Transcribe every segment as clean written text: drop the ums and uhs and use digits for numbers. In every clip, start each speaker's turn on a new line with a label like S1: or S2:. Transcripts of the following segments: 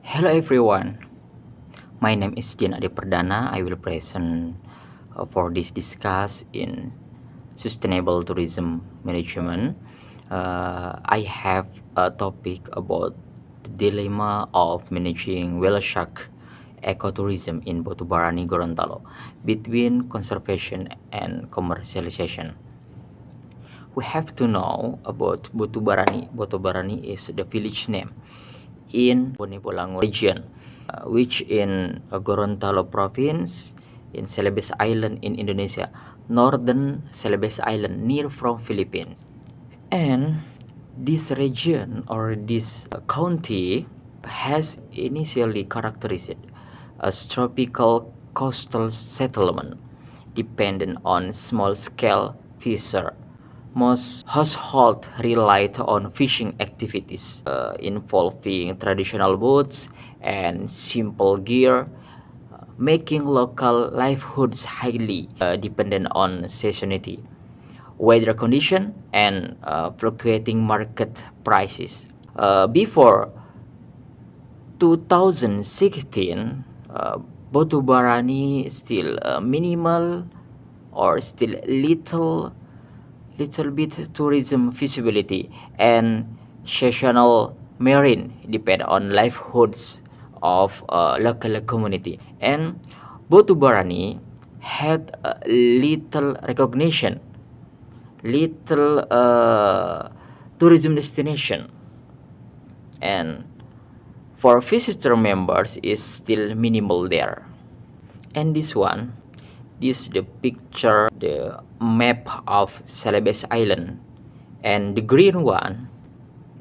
S1: Hello everyone, my name is Dian Ade Perdana. I will present for this discuss in sustainable tourism management. I have a topic about the dilemma of managing whale shark ecotourism in Botubarani, Gorontalo between conservation and commercialization. We have to know about Botubarani. Botubarani is the village name in Bone Bolango region, which in Gorontalo province in Celebes Island in Indonesia, northern Celebes Island near from Philippines. And this region or this county has initially characterized as tropical coastal settlement dependent on small-scale fisher. Most households relied on fishing activities involving traditional boats and simple gear, making local livelihoods highly dependent on seasonality, weather condition, and fluctuating market prices. Before 2016, Botubarani still minimal or still little bit tourism visibility, and seasonal marine depend on livelihoods of local community. And Botubarani had little recognition, little tourism destination, and for visitor members is still minimal there. And this the picture, the map of Celebes Island, and the green one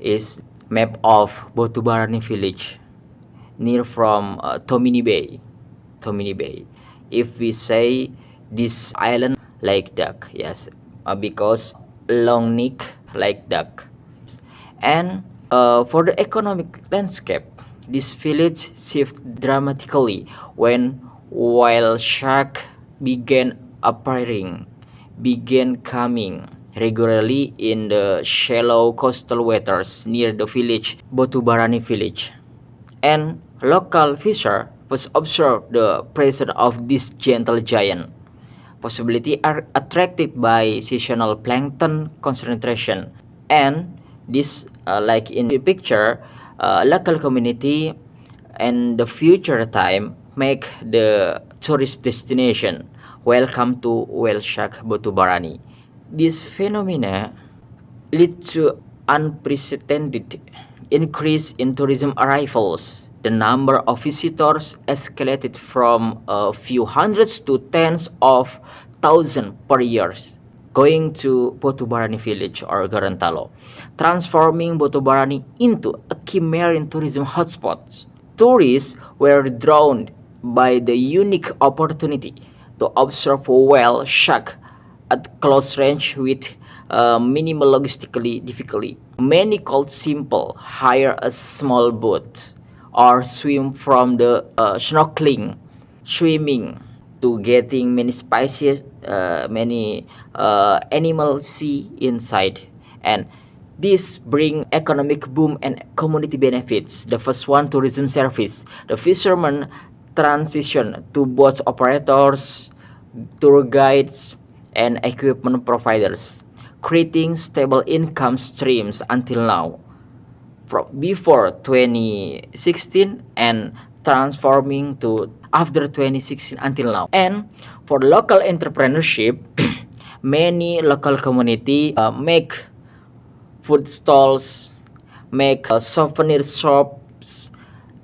S1: is map of Botubarani village near from Tomini Bay. Tomini Bay. If we say this island like duck, yes, because long neck like duck. And for the economic landscape, this village shifted dramatically when whale shark began coming regularly in the shallow coastal waters near the village Botubarani village. And local fisher was observed the presence of this gentle giant, possibility are attracted by seasonal plankton concentration. And this like in the picture, local community and the future time make the tourist destination. Welcome to Whale Shark Botubarani. This phenomena lead to unprecedented increase in tourism arrivals. The number of visitors escalated from a few hundreds to tens of thousands per year, going to Botubarani village or Gorontalo, transforming Botubarani into a key marine tourism hotspot. Tourists were drawn by the unique opportunity to observe whale shark at close range with minimal logistically difficulty. Many called simple hire a small boat or swim from the snorkeling, swimming to getting many species, many animal see inside, and this bring economic boom and community benefits. The first one, tourism service. The fishermen transition to boat operators, tour guides, and equipment providers, creating stable income streams until now. Before 2016 and transforming to after 2016 until now. And for local entrepreneurship, many local community make food stalls, make souvenir shops,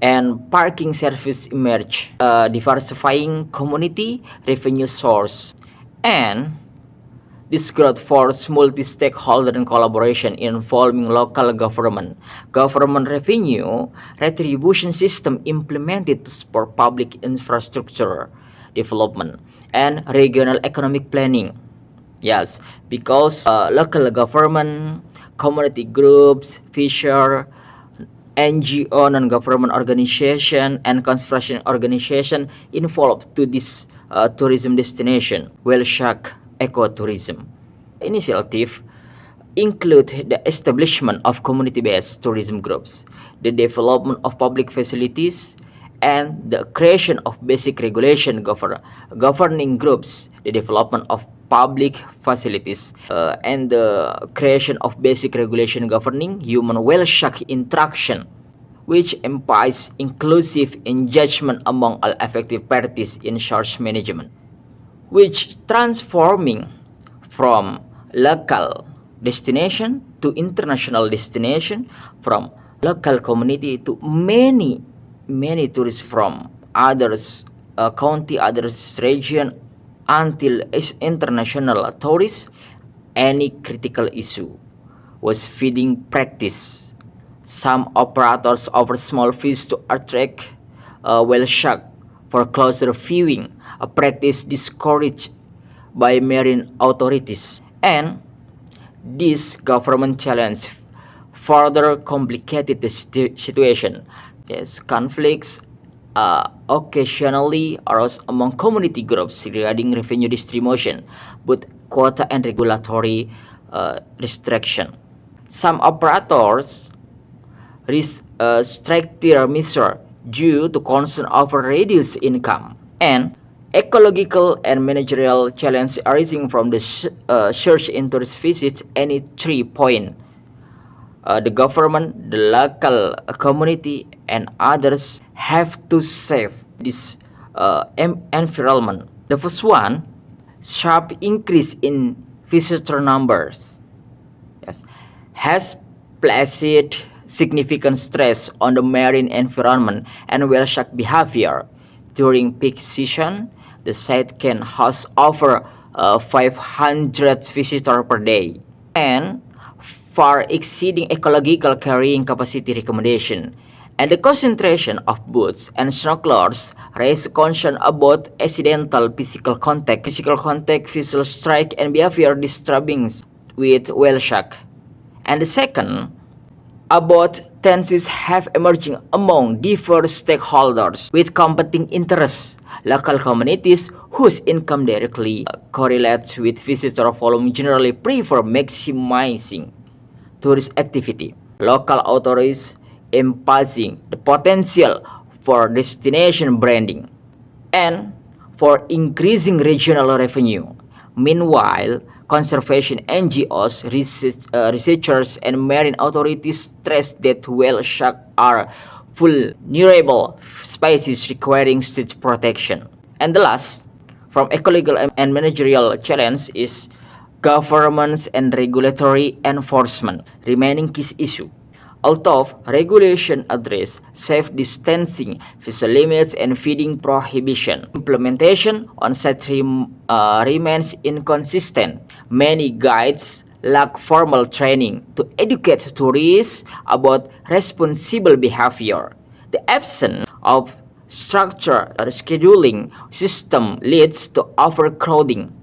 S1: and parking service emerge, diversifying community revenue source. And this growth forced multi-stakeholder and collaboration involving local government, government revenue retribution system implemented to support public infrastructure development, and regional economic planning. Yes, because local government, community groups, fisher, NGO, non-government organization, and conservation organization involved to this tourism destination, whale shark ecotourism initiative include the establishment of community-based tourism groups, the development of public facilities, and the creation of basic regulation governing groups, the development of public facilities, and the creation of basic regulation governing human well-shark interaction, which implies inclusive engagement among all affected parties in shark management, which transforming from local destination to international destination, from local community to many tourists from others county, others region, until international tourists. Any critical issue was feeding practice. Some operators offer small fees to attract whale shark for closer viewing, a practice discouraged by marine authorities. And this government challenge further complicated the situation. Yes, conflicts occasionally arose among community groups regarding revenue distribution, both quota and regulatory restriction. Some operators restrict their measure due to concern over reduced income, and ecological and managerial challenges arising from the surge in tourist visits. Any 3 point, the government, the local community, and others have to save this environment. The first one, sharp increase in visitor numbers, yes, has placed significant stress on the marine environment and whale shark behavior. During peak season, the site can host over 500 visitors per day, and far exceeding ecological carrying capacity recommendation. And the concentration of boats and snorkelers raise concern about accidental physical contact, visual strike, and behavior disturbance with whale shark. And the second, about tensions have emerging among diverse stakeholders with competing interests. Local communities whose income directly correlates with visitor volume generally prefer maximizing tourist activity. Local authorities emphasizing the potential for destination branding and for increasing regional revenue. Meanwhile, conservation NGOs, researchers, and marine authorities stress that whale sharks are vulnerable species requiring strict protection. And the last, from ecological and managerial challenge, is governments and regulatory enforcement remaining key issue. Although regulation address safe distancing, visual limits, and feeding prohibition, implementation on site remains inconsistent. Many guides lack formal training to educate tourists about responsible behavior. The absence of structured scheduling system leads to overcrowding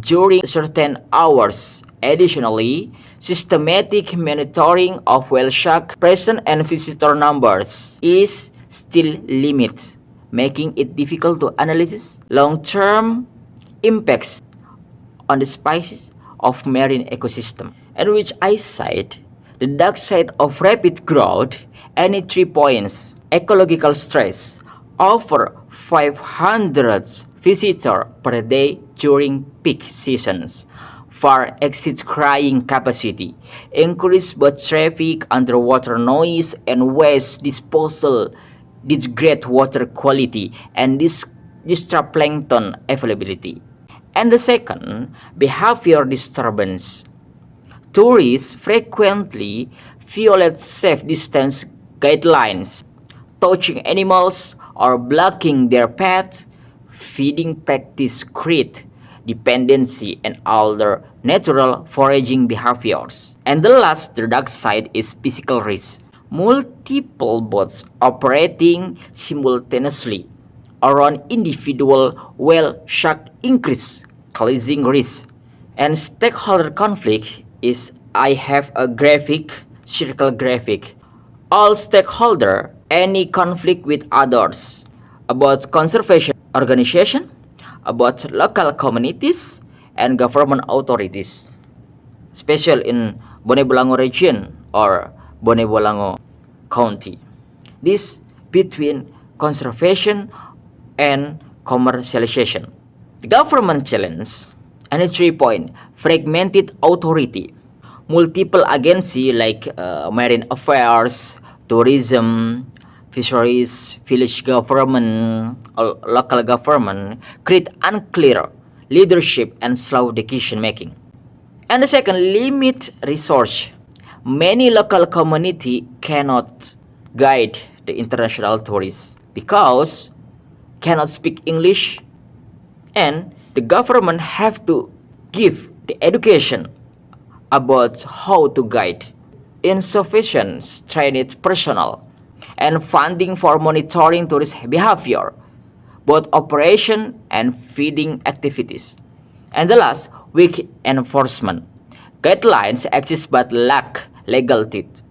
S1: during certain hours. Additionally, systematic monitoring of whale shark presence and visitor numbers is still limited, making it difficult to analyze long-term impacts on the species of marine ecosystem. And which I cite the dark side of rapid growth. Any 3 points, ecological stress, over 500 visitors per day during peak seasons, far exceeds carrying capacity, increase boat traffic, underwater noise, and waste disposal, degrade water quality, and disrupt plankton availability. And the second, behavior disturbance. Tourists frequently violate safe distance guidelines, touching animals or blocking their path. Feeding practice create dependency and other natural foraging behaviors. And the last, the dark side, is physical risk. Multiple boats operating simultaneously around individual whale shark increase collision risk. And stakeholder conflict is, I have a graphic, circle graphic. All stakeholder, any conflict with others, about conservation organization, about local communities, and government authorities. especially in Bone Bolango region or Bone Bolango County. This between conservation and commercialization. The government challenge and 3 point fragmented authority. Multiple agencies like marine affairs, tourism, fisheries, village government, or local government create unclear leadership and slow decision making. And the second, limit resource. Many local community cannot guide the international tourists because cannot speak English, and the government have to give the education about how to guide, insufficient trained personnel, and funding for monitoring tourist behavior, both operation and feeding activities. And the last, weak enforcement. Guidelines exist but lack legal teeth.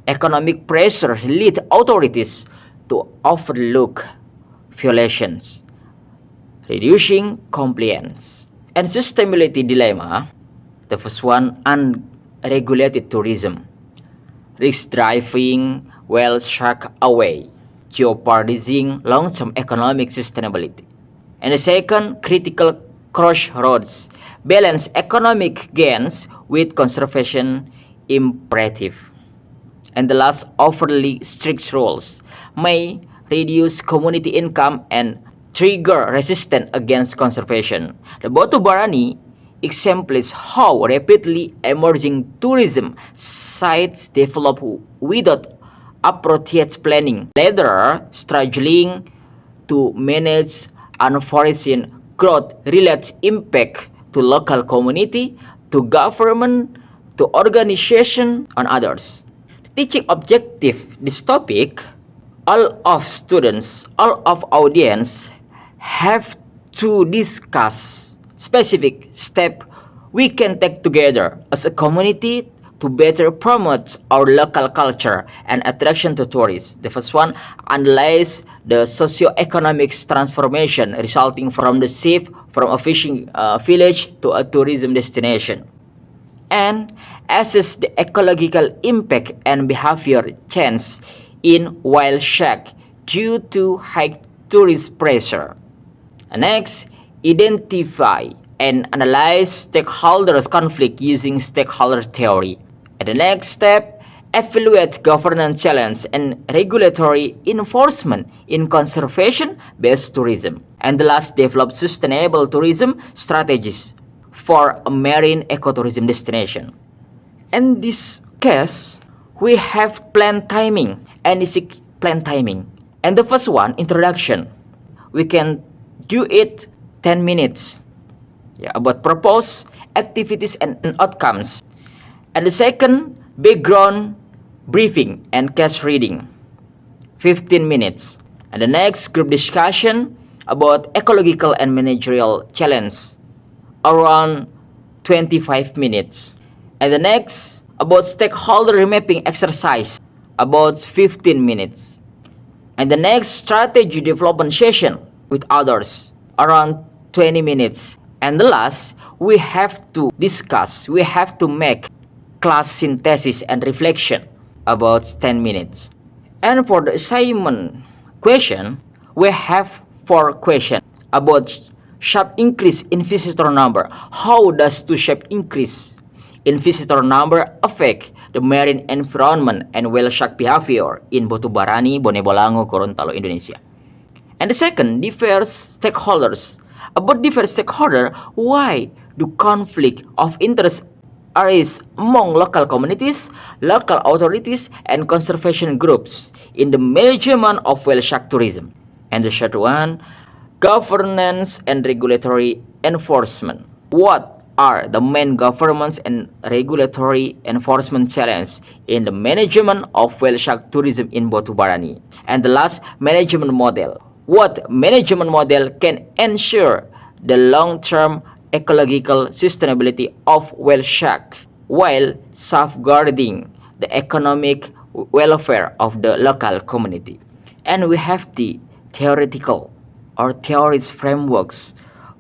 S1: Economic pressure lead authorities to overlook violations, reducing compliance. And sustainability dilemma, the first one, unregulated tourism, risk driving whale shark away, jeopardizing long-term economic sustainability. And the second, critical crossroads, balance economic gains with conservation imperative. And the last, overly strict rules may reduce community income and trigger resistance against conservation. The Batu Barani exemplifies how rapidly emerging tourism sites develop without appropriate planning, later struggling to manage unforeseen growth-related impact to local community, to government, to organization, and others. Teaching objective this topic, all of students, all of audience have to discuss specific step we can take together as a community to better promote our local culture and attraction to tourists. The first one, analyze the socio-economic transformation resulting from the shift from a fishing village to a tourism destination, and assess the ecological impact and behavior change in whale shark due to high tourist pressure. And next, identify and analyze stakeholders conflict using stakeholder theory. And the next step, evaluate governance challenge and regulatory enforcement in conservation-based tourism. And the last, develop sustainable tourism strategies for a marine ecotourism destination. In this case, we have plan timing and plan timing. And the first one, introduction. We can do it 10 minutes. About proposed activities and outcomes. And the second, background briefing and case reading, 15 minutes. And the next, group discussion about ecological and managerial challenge, around 25 minutes. And the next, about stakeholder remapping exercise, about 15 minutes. And the next, strategy development session with others, around 20 minutes. And the last, we have to discuss, we have to make class synthesis and reflection, about 10 minutes. And for the assignment question, we have 4 questions about sharp increase in visitor number. How does the sharp increase in visitor number affect the marine environment and whale shark behavior in Batu Barani, Bone Bolango, Gorontalo, Indonesia? And the second, diverse stakeholders. About diverse stakeholder, why do conflict of interest arise among local communities, local authorities, and conservation groups in the management of whale shark tourism? And the third one, governance and regulatory enforcement. What are the main governance and regulatory enforcement challenges in the management of whale shark tourism in Batu Barani? And the last, management model. What management model can ensure the long-term ecological sustainability of whale shark while safeguarding the economic welfare of the local community? And we have the theoretical or theories frameworks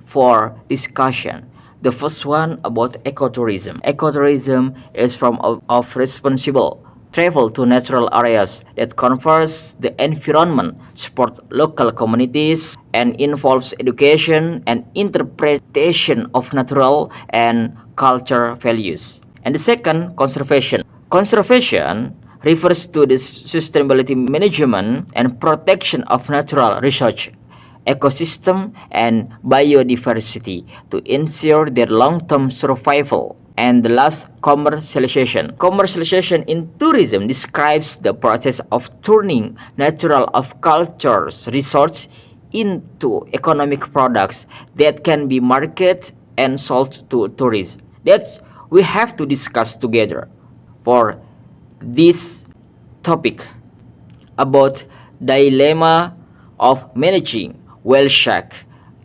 S1: for discussion. The first one about ecotourism. Ecotourism is form of responsible travel to natural areas that conserves the environment, support local communities, and involves education and interpretation of natural and cultural values. And the second, conservation. Conservation refers to the sustainability management and protection of natural resources, ecosystem, and biodiversity to ensure their long-term survival. And the last, commercialization. Commercialization in tourism describes the process of turning natural of cultures resources into economic products that can be marketed and sold to tourists. That's we have to discuss together for this topic about dilemma of managing whale shark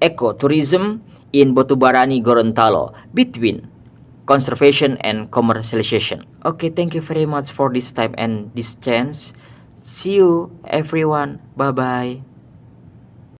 S1: ecotourism in Botubarani Gorontalo between conservation and commercialization. Okay, thank you very much for this time and this chance. See you everyone. Bye bye.